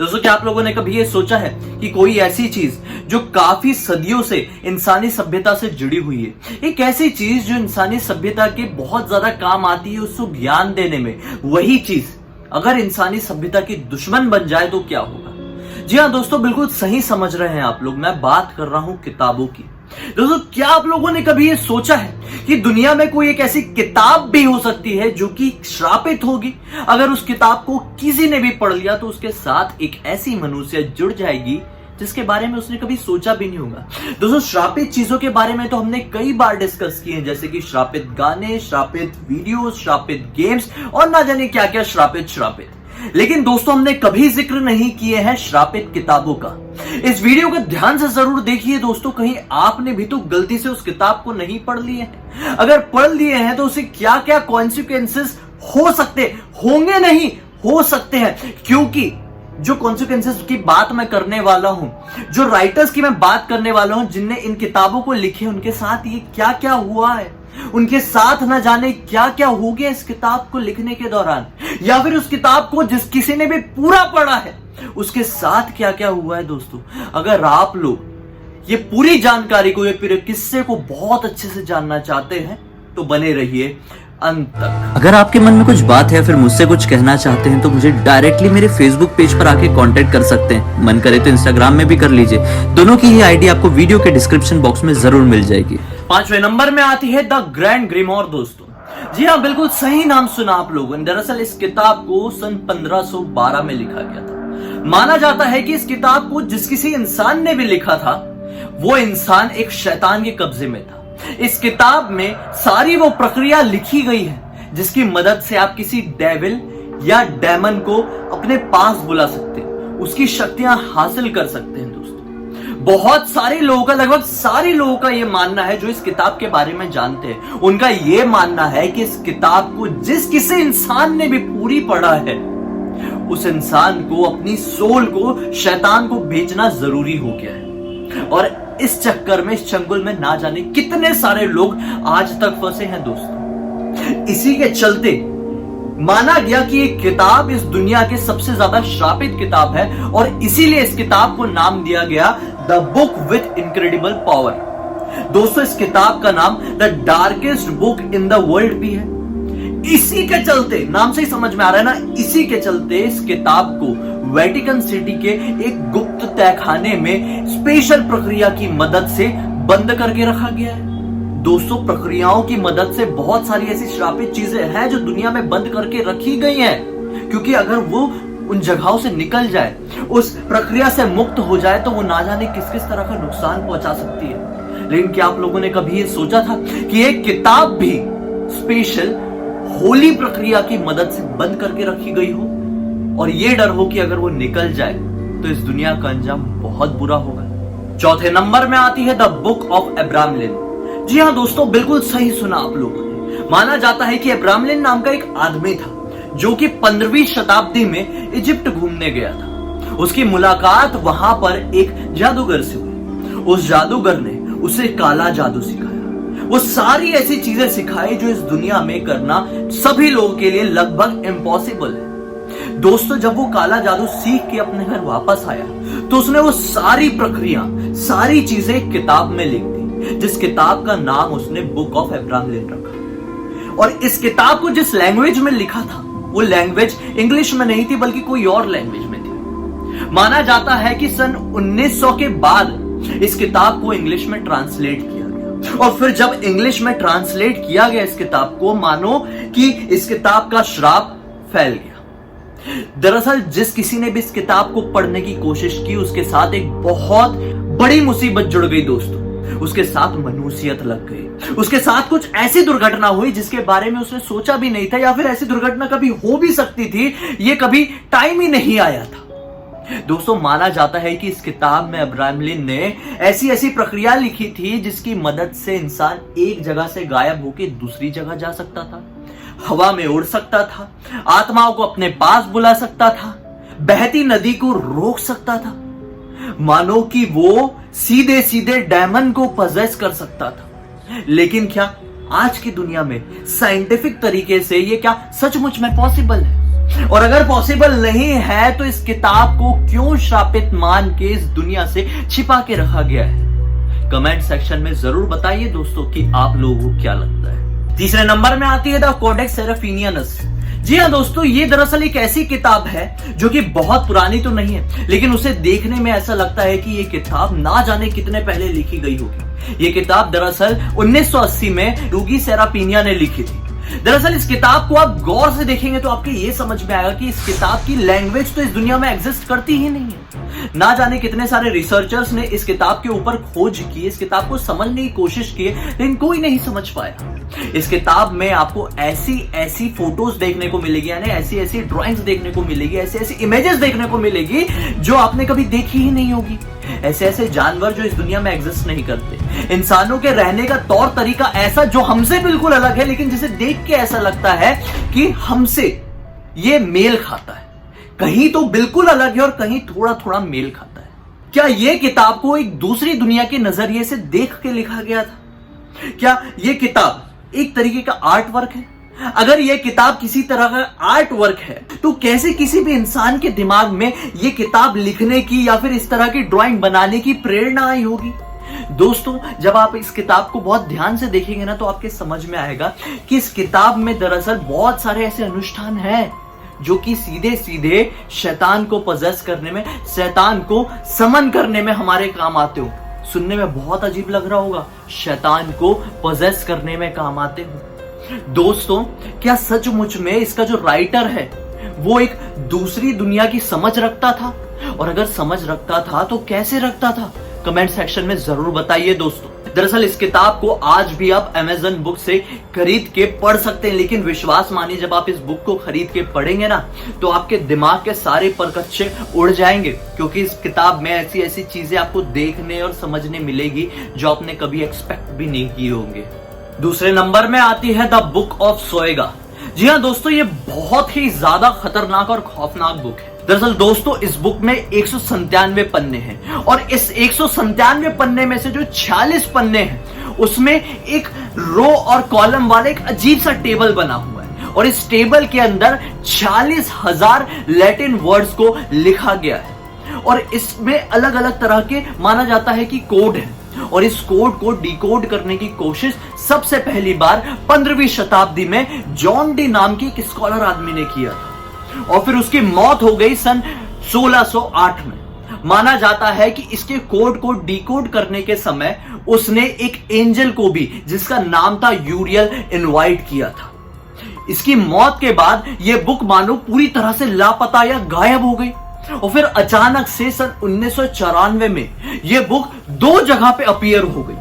दोस्तों, क्या आप लोगों ने कभी ये सोचा है कि कोई ऐसी चीज जो काफी सदियों से इंसानी सभ्यता से जुड़ी हुई है, एक ऐसी चीज जो इंसानी सभ्यता के बहुत ज्यादा काम आती है उसको ज्ञान देने में, वही चीज अगर इंसानी सभ्यता की दुश्मन बन जाए तो क्या होगा? जी हाँ दोस्तों, बिल्कुल सही समझ रहे हैं आप लोग। मैं बात कर रहा हूं किताबों की। दोस्तों, क्या आप लोगों ने कभी ये सोचा है कि दुनिया में कोई एक ऐसी किताब भी हो सकती है जो कि श्रापित होगी? अगर उस किताब को किसी ने भी पढ़ लिया तो उसके साथ एक ऐसी मनुष्य जुड़ जाएगी जिसके बारे में उसने कभी सोचा भी नहीं होगा। दोस्तों, श्रापित चीजों के बारे में तो हमने कई बार डिस्कस किए हैं, जैसे कि श्रापित गाने, श्रापित वीडियो, श्रापित गेम्स और ना जाने क्या क्या श्रापित। लेकिन दोस्तों, हमने कभी जिक्र नहीं किए हैं श्रापित किताबों का। इस वीडियो को ध्यान से जरूर देखिए दोस्तों, कहीं आपने भी तो गलती से उस किताब को नहीं पढ़ लिए हैं। अगर पढ़ लिए हैं तो उसे क्या क्या कॉन्सिक्वेंसेस हो सकते हैं, क्योंकि जो कॉन्सिक्वेंसेस की बात मैं करने वाला हूं, जो राइटर्स की मैं बात करने वाला हूं, जिनने इन किताबों को लिखे, उनके साथ ये क्या क्या हुआ है, उनके साथ न जाने क्या क्या हो गया इस किताब को लिखने के दौरान, या फिर उस किताब को जिस किसी ने भी पूरा पढ़ा है उसके साथ क्या क्या हुआ है। दोस्तों, अगर आप लोग ये पूरी जानकारी को, ये पूरे किस्से को बहुत अच्छे से जानना चाहते हैं तो बने रहिए अंत तक। अगर आपके मन में कुछ बात है, फिर मुझसे कुछ कहना चाहते हैं तो मुझे डायरेक्टली मेरे फेसबुक पेज पर आके कांटेक्ट कर सकते हैं। मन करे तो इंस्टाग्राम में भी कर लीजिए। दोनों की ही आईडी आपको वीडियो के डिस्क्रिप्शन बॉक्स में जरूर मिल जाएगी। 5वें नंबर में आती है द ग्रैंड ग्रिमोर। दोस्तों, जी हाँ, बिल्कुल सही नाम सुना आप लोगों ने। दरअसल इस किताब को सन 1512 में लिखा गया था। माना जाता है कि इस किताब को जिस किसी इंसान ने भी लिखा था वो इंसान एक शैतान के कब्जे में था। इस किताब में सारी वो प्रक्रिया लिखी गई है जिसकी मदद से आप किसी डेविल या डेमन को अपने पास बुला सकते हैं, उसकी शक्तियां हासिल कर सकते हैं। दोस्तों, बहुत सारे लोगों का, लगभग सारे लोगों का यह मानना है जो इस किताब के बारे में जानते हैं, उनका यह मानना है कि इस किताब को जिस किसी इंसान ने भी पूरी पढ़ा है उस इंसान को, अपनी सोल को शैतान को बेचना जरूरी हो गया है। और इस चक्कर में, इस चंगुल में ना जाने कितने सारे लोग आज तक फंसे हैं। दोस्तों, इसी के चलते माना गया कि ये किताब इस दुनिया के सबसे ज्यादा श्रापित किताब है और इसीलिए इस किताब को नाम दिया गया the book with incredible power. दोस्तों, इस किताब का नाम the darkest book in the world भी है। इसी के चलते, नाम से ही समझ में आ रहा है ना, इसी के चलते इस किताब को वेटिकन सिटी के एक गुप्त तहखाने में स्पेशल प्रक्रिया की मदद से बंद करके रखा गया है। दोस्तों, प्रक्रियाओं की मदद से बहुत सारी ऐसी श्रापित चीजें हैं जो दुनिया में बंद करके रखी गई हैं, क्योंकि अगर वो उन जगहों से निकल जाए, उस प्रक्रिया से मुक्त हो जाए तो वो ना जाने किस किस तरह का नुकसान पहुंचा सकती है। लेकिन क्या आप लोगों ने कभी ये सोचा था कि एक किताब भी स्पेशल होली प्रक्रिया की मदद से बंद करके रखी गई हो और ये डर हो कि अगर वो निकल जाए तो इस दुनिया का अंजाम बहुत बुरा होगा। चौथे नंबर में आती है the book of Abraham Lincoln. जी हाँ दोस्तों, बिल्कुल सही सुना आप लोगों ने। माना जाता है कि अब्राहम लिंकन नाम का एक आदमी था जो कि 15वीं शताब्दी में इजिप्ट घूमने गया था। उसकी मुलाकात वहां पर एक जादूगर से हुई। उस जादूगर ने उसे काला जादू सिखाया। वो सारी ऐसी चीजें सिखाई जो इस दुनिया में करना सभी लोगों के लिए लगभग इम्पॉसिबल है। दोस्तों, जब वो काला जादू सीख के अपने घर वापस आया तो उसने वो सारी प्रक्रिया, सारी चीजें एक किताब में लिख दी, जिस किताब का नाम उसने बुक ऑफ अब्राहम लिंकन रखा। और इस किताब को जिस लैंग्वेज में लिखा था वो लैंग्वेज इंग्लिश में नहीं थी बल्कि कोई और लैंग्वेज में थी। माना जाता है कि सन 1900 के बाद इस किताब को इंग्लिश में ट्रांसलेट किया गया और फिर जब इंग्लिश में ट्रांसलेट किया गया इस किताब को, मानो कि इस किताब का श्राप फैल गया। दरअसल जिस किसी ने भी इस किताब को पढ़ने की कोशिश की उसके साथ एक बहुत बड़ी मुसीबत जुड़ गई। दोस्तों, उसके साथ मनुष्यत लग गई। उसके साथ कुछ ऐसी दुर्घटना हुई जिसके बारे में उसने सोचा भी नहीं था, या फिर ऐसी दुर्घटना कभी हो भी सकती थी, ये कभी टाइम ही नहीं आया था। दोस्तों, माना जाता है कि इस किताब में अब्राहम लिंकन ने ऐसी ऐसी प्रक्रिया लिखी थी जिसकी मदद से इंसान एक जगह से गायब होकर दूसरी जगह जा सकता था, हवा में उड़ सकता था, आत्माओं को अपने पास बुला सकता था, बहती नदी को रोक सकता था, मानो कि वो सीधे सीधे डायमंड को पजेस कर सकता था। लेकिन क्या आज की दुनिया में साइंटिफिक तरीके से ये क्या सचमुच में पॉसिबल है? और अगर पॉसिबल नहीं है तो इस किताब को क्यों श्रापित मान के इस दुनिया से छिपा के रखा गया है? कमेंट सेक्शन में जरूर बताइए दोस्तों कि आप लोगों को क्या लगता है। तीसरे नंबर में आती है द कोडेक्स सेराफिनियनस। जी हाँ दोस्तों, ये दरअसल एक ऐसी किताब है जो कि बहुत पुरानी तो नहीं है, लेकिन उसे देखने में ऐसा लगता है कि ये किताब ना जाने कितने पहले लिखी गई होगी। ये किताब दरअसल 1980 में लुगी सेरापिनिया ने लिखी थी। दरअसल इस किताब को आप गौर से देखेंगे तो आपको ये समझ में आएगा कि इस किताब की लैंग्वेज तो इस दुनिया में एग्जिस्ट करती ही नहीं है। ना जाने कितने सारे रिसर्चर्स ने इस किताब के ऊपर खोज की, इस किताब को समझने की कोशिश की, लेकिन कोई नहीं समझ पाया। इस किताब में आपको ऐसी ऐसी फोटोज देखने को मिलेगी, यानी ऐसी ऐसी ड्राइंग्स देखने को मिलेगी, ऐसी ऐसी इमेजेस देखने को मिलेगी जो आपने कभी देखी ही नहीं होगी। ऐसे ऐसे जानवर जो इस दुनिया में एग्जिस्ट नहीं करते, इंसानों के रहने का तौर तरीका ऐसा जो हमसे बिल्कुल अलग है, लेकिन जिसे देख के ऐसा लगता है कि हमसे ये मेल खाता है। कहीं तो बिल्कुल अलग है और कहीं थोड़ा थोड़ा मेल खाता है। क्या ये किताब को एक दूसरी दुनिया के नजरिए से देख के लिखा गया था? क्या ये किताब एक तरीके का आर्ट वर्क है? अगर यह किताब किसी तरह का आर्ट वर्क है तो कैसे किसी भी इंसान के दिमाग में यह किताब लिखने की या फिर इस तरह की ड्राइंग बनाने की प्रेरणा आई होगी? दोस्तों, जब आप इस किताब को बहुत ध्यान से देखेंगे ना तो आपके समझ में आएगा कि इस किताब में दरअसल बहुत सारे ऐसे अनुष्ठान हैं जो कि सीधे सीधे शैतान को पजेस करने में, शैतान को समन करने में हमारे काम आते हो। सुनने में बहुत अजीब लग रहा होगा, शैतान को पजेस करने में काम आते हो। दोस्तों, क्या सचमुच में इसका जो राइटर है वो एक दूसरी दुनिया की समझ रखता था? और अगर समझ रखता था तो कैसे रखता था? कमेंट सेक्शन में जरूर बताइए दोस्तों। दरअसल इस किताब को आज भी आप Amazon बुक से खरीद के पढ़ सकते हैं, लेकिन विश्वास मानिए जब आप इस बुक को खरीद के पढ़ेंगे ना तो आपके दिमाग के सारे परकच्चे उड़ जाएंगे, क्योंकि इस किताब में ऐसी ऐसी चीजें आपको देखने और समझने मिलेगी जो आपने कभी एक्सपेक्ट भी नहीं किए होंगे। दूसरे नंबर में आती है द बुक ऑफ सोएगा। जी हाँ दोस्तों, ये बहुत ही ज्यादा खतरनाक और खौफनाक बुक है। दरअसल दोस्तों, इस बुक में 197 पन्ने हैं और इस 197 पन्ने में से जो 46 पन्ने हैं उसमें एक रो और कॉलम वाला एक अजीब सा टेबल बना हुआ है और इस टेबल के अंदर 40,000 लैटिन वर्ड्स को लिखा गया है और इसमें अलग अलग तरह के माना जाता है कि कोड है और इस कोड को डिकोड करने की कोशिश सबसे पहली बार 15वीं शताब्दी में जॉन डी नाम की एक स्कॉलर आदमी ने किया था और फिर उसकी मौत हो गई सन 1608 में। माना जाता है कि इसके कोड को डिकोड करने के समय उसने एक एंजल को भी, जिसका नाम था यूरियल, इनवाइट किया था। इसकी मौत के बाद यह बुक मानो पूरी तरह से लापता या गायब हो गई और फिर अचानक से सन 1994 में यह बुक 2 जगह पे अपीयर हो गई,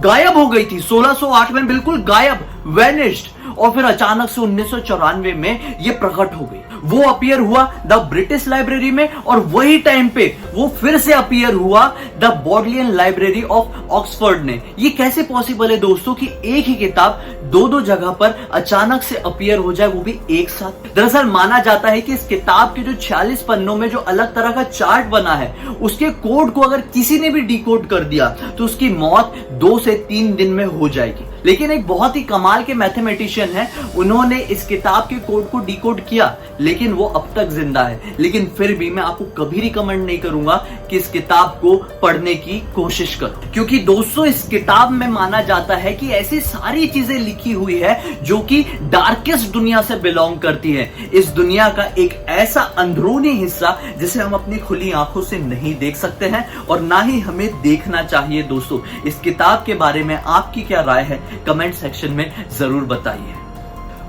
गायब हो गई थी। 1608 में बिल्कुल गायब, वेनिश्ड, और फिर अचानक से 1994 में यह प्रकट हो गई। वो अपीयर हुआ द ब्रिटिश लाइब्रेरी में और वही टाइम पे वो फिर से अपीयर हुआ द बॉडलियन लाइब्रेरी ऑफ ऑक्सफोर्ड ने। ये कैसे पॉसिबल है दोस्तों कि एक ही किताब 2 जगह पर अचानक से अपीयर हो जाए, वो भी एक साथ? दरअसल माना जाता है कि इस किताब के जो 46 पन्नों में जो अलग तरह का चार्ट बना है उसके कोड को अगर किसी ने भी डिकोड कर दिया तो उसकी मौत 2 से 3 दिन में हो जाएगी। लेकिन एक बहुत ही कमाल के मैथमेटिशियन है, उन्होंने इस किताब के कोड को डिकोड किया, लेकिन वो अब तक जिंदा है। लेकिन फिर भी मैं आपको कभी रिकमेंड नहीं करूंगा कि इस किताब को पढ़ने की कोशिश करो, क्योंकि दोस्तों इस किताब में माना जाता है कि ऐसी सारी चीजें लिखी हुई है जो कि डार्केस्ट दुनिया से बिलोंग करती है। इस दुनिया का एक ऐसा अंदरूनी हिस्सा जिसे हम अपनी खुली आंखों से नहीं देख सकते हैं और ना ही हमें देखना चाहिए। दोस्तों, इस किताब के बारे में आपकी क्या राय है कमेंट सेक्शन में जरूर बताइए।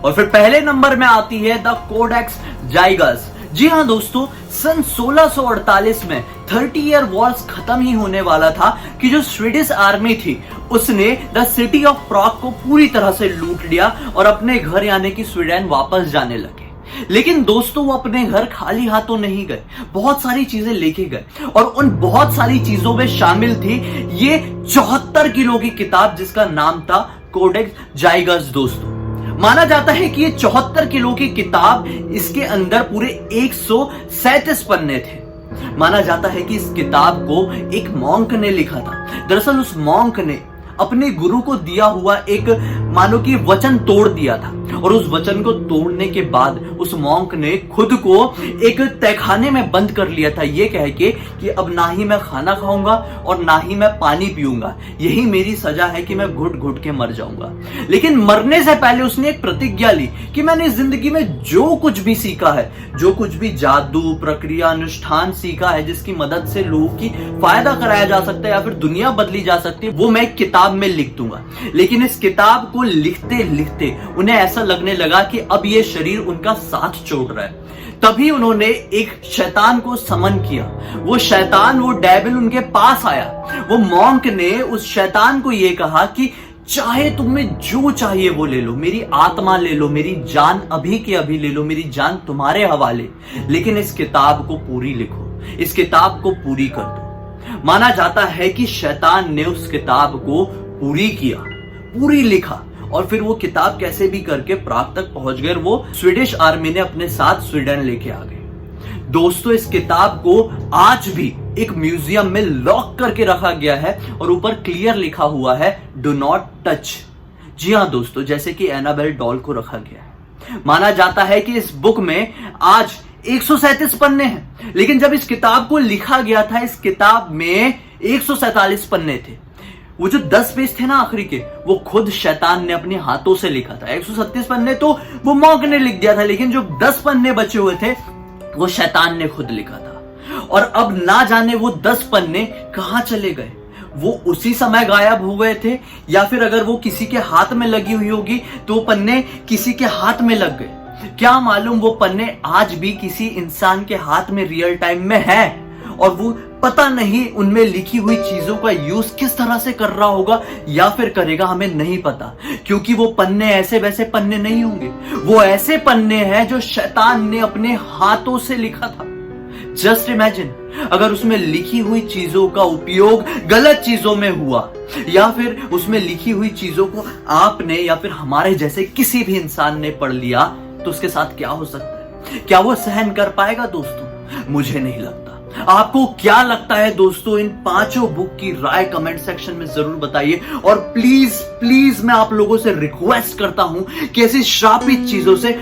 और फिर पहले नंबर में आती है द कोडेक्स जाइगस। जी हाँ दोस्तों, सन 1648 में 30 ईयर वॉर्स खत्म ही होने वाला था कि जो स्वीडिश आर्मी थी उसने द सिटी ऑफ प्रॉग को पूरी तरह से लूट लिया और अपने घर यानी कि स्वीडन वापस जाने लगे। लेकिन दोस्तों वो अपने घर खाली हाथों नहीं गए, बहुत सारी चीजें लेके गए और उन बहुत सारी चीजों में शामिल थी ये 74 किलो की किताब जिसका नाम था कोडेक्स जाइगस। दोस्तों माना जाता है कि ये 74 किलो की किताब, इसके अंदर पूरे 137 पन्ने थे। माना जाता है कि इस किताब को एक मॉन्क ने लिखा था। दरअसल उस मॉन्क ने अपने गुरु को दिया हुआ एक मानो कि वचन तोड़ दिया था और उस वचन को तोड़ने के बाद उस मॉन्क ने खुद को एक तहखाने में बंद कर लिया था, ये कह के कि अब ना ही मैं खाना खाऊंगा और ना ही मैं पानी पीऊंगा, यही मेरी सजा है कि मैं घुट घुट के मर जाऊंगा। लेकिन मरने से पहले उसने एक प्रतिज्ञा ली कि मैंने जिंदगी में जो कुछ भी सीखा है, जो कुछ भी जादू प्रक्रिया अनुष्ठान सीखा है जिसकी मदद से लोगों की फायदा कराया जा सकता है या फिर दुनिया बदली जा सकती है, वो मैं एक किताब में लिख दूंगा। लेकिन इस किताब को लिखते लिखते उन्हें ऐसा लगने लगा कि अब ये शरीर उनका साथ छोड़ रहा है। तभी उन्होंने एक शैतान को समन किया। वो शैतान, वो डेविल उनके पास आया। वो मॉन्क ने उस शैतान को ये कहा कि चाहे तुम्हें जो चाहिए वो ले लो, मेरी आत्मा ले लो, मेरी जान अभी के अभी ले लो, मेरी जान तुम्हारे हवाले, लेकिन इस किताब को पूरी लिखो, इस किताब को पूरी कर दो। माना जाता है कि शैतान ने उस किताब को पूरी किया, पूरी लिखा, और फिर वो किताब कैसे भी करके प्राग तक पहुंच गए। वो स्वीडिश आर्मी ने अपने साथ स्वीडन लेके आ गए। दोस्तों, इस किताब को आज भी एक म्यूजियम में लॉक करके रखा गया है और ऊपर क्लियर लिखा हुआ है डू नॉट टच। जी हाँ दोस्तों, जैसे कि एनाबेल डॉल को रखा गया है। माना जाता है कि इस बुक में आज 137 पन्ने हैं, लेकिन जब इस किताब को लिखा गया था, इस किताब में 147 पन्ने थे। वो जो 10 पेज थे ना आखिरी के, वो खुद शैतान ने अपने हाथों से लिखा था। 136 पन्ने तो वो मॉन्क ने लिख दिया था, लेकिन जो 10 पन्ने बचे हुए थे वो शैतान ने खुद लिखा था। और अब ना जाने वो 10 पन्ने कहां चले गए। वो उसी समय गायब हो गए थे, या फिर अगर वो किसी के हाथ में लगी हुई होगी तो वो पन्ने किसी के हाथ में लग गए। क्या मालूम वो पन्ने आज भी किसी इंसान के हाथ में रियल टाइम में है और वो पता नहीं उनमें लिखी हुई चीजों का यूज किस तरह से कर रहा होगा या फिर करेगा, हमें नहीं पता। क्योंकि वो पन्ने ऐसे वैसे पन्ने नहीं होंगे, वो ऐसे पन्ने हैं जो शैतान ने अपने हाथों से लिखा था। जस्ट इमेजिन, अगर उसमें लिखी हुई चीजों का उपयोग गलत चीजों में हुआ, या फिर उसमें लिखी हुई चीजों को आपने या फिर हमारे जैसे किसी भी इंसान ने पढ़ लिया, तो उसके साथ क्या हो सकता है? क्या वो सहन कर पाएगा दोस्तों? मुझे नहीं लगता। आपको क्या लगता है दोस्तों? इन पांचों बुक की राय कमेंट सेक्शन में जरूर बताइए। और प्लीज प्लीज मैं आप लोगों से रिक्वेस्ट करता हूं कि ऐसी श्रापित चीजों से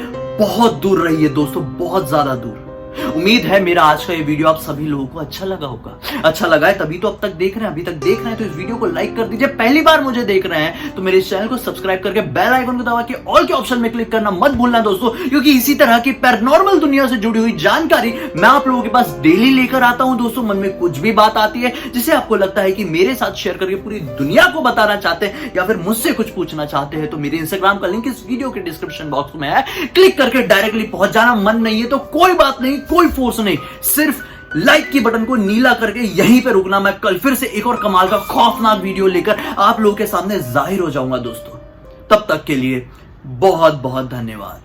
बहुत दूर रहिए दोस्तों, बहुत ज्यादा दूर। उम्मीद है मेरा आज का ये वीडियो आप सभी लोगों को अच्छा लगा होगा। अच्छा लगा है तभी तो अब तक देख रहे हैं, अभी तक देख रहे हैं तो इस वीडियो को लाइक कर दीजिए। पहली बार मुझे देख रहे हैं तो मेरे चैनल को सब्सक्राइब करके बेल आइकन को दबा के ऑल के ऑप्शन में क्लिक करना मत भूलना दोस्तों, क्योंकि इसी तरह की पैरानॉर्मल दुनिया से जुड़ी हुई जानकारी मैं आप लोगों के पास डेली लेकर आता हूं दोस्तों। मन में कुछ भी बात आती है जिसे आपको लगता है कि मेरे साथ शेयर करके पूरी दुनिया को बताना चाहते हैं या फिर मुझसे कुछ पूछना चाहते हैं, तो मेरे इंस्टाग्राम का लिंक इस वीडियो के डिस्क्रिप्शन बॉक्स में है, क्लिक करके डायरेक्टली पहुंच जाना। मन नहीं है तो कोई बात नहीं, कोई फोर्स नहीं, सिर्फ लाइक की बटन को नीला करके यहीं पे रुकना। मैं कल फिर से एक और कमाल का खौफनाक वीडियो लेकर आप लोगों के सामने जाहिर हो जाऊंगा दोस्तों। तब तक के लिए बहुत बहुत धन्यवाद।